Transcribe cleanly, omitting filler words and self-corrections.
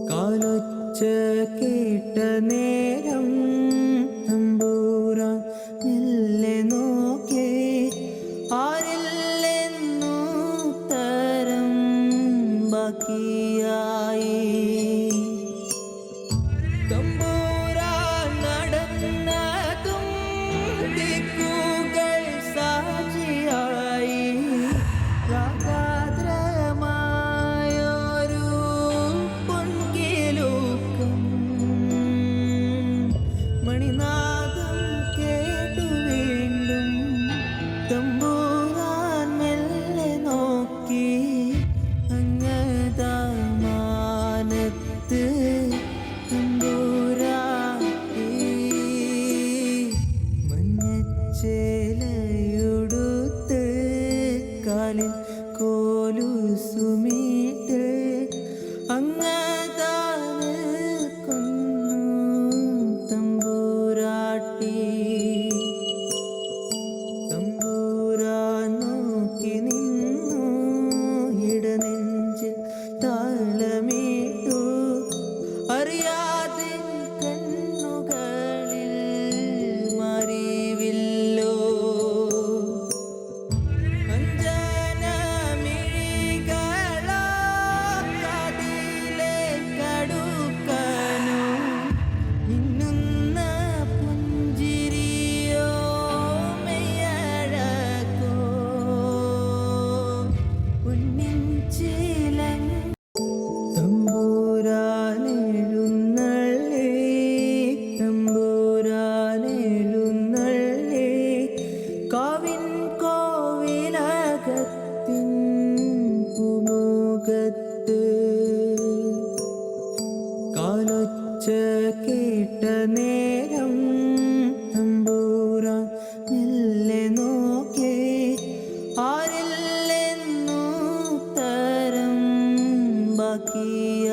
കാലൊച്ച കേട്ട നേരം തമ്പൂരാൻ മെല്ലെ നോക്കേ ആരില്ലെന്നു തരം ബാക്കിയായി. തമ്പൂരാൻ നടന്നതും ദിക്കുകൾ സാക്ഷിയായി. രാഗാദ്രമായൊരു പൊൻകിലുക്കം മണിനാദം കേട്ടു വീണ്ടും. തമ്പൂരാൻ മെല്ലെ നോക്കി അങ്ങതാമാനത്ത് തമ്പൂരാട്ടി. മഞ്ഞച്ചേലയുടുത്ത് കാലിൽ കോലുസുമീട്ട് അങ്ങതാന് കൊന്നു തമ്പൂരാട്ടി. തമ്പൂരാൻ നോക്കി നിന്നു ഇടനെഞ്ചിൽ താളമിട്ടു. അറിയാതെ കണ്ണുകളിൽ മറിവില്ലോ അഞ്ജനമിഴികളാ കാതിലെ കടുക്കനോ മിന്നുന്ന പുഞ്ചിരിയോ മെയ്യഴകോ പൊന്നിൻ ചിലങ്ക. തമ്പൂരാനെഴുന്നള്ളി തമ്പൂരാനെഴുന്നള്ളി കാവിൻ കോവിലകത്തിൻ പൂമുഖത്ത്. കാലൊച്ച കേട്ട നേരം തമ്പൂരാൻ മെല്ലെ നോക്കേ ആരില്ലെന്നു തരം ബാക്കിയായി.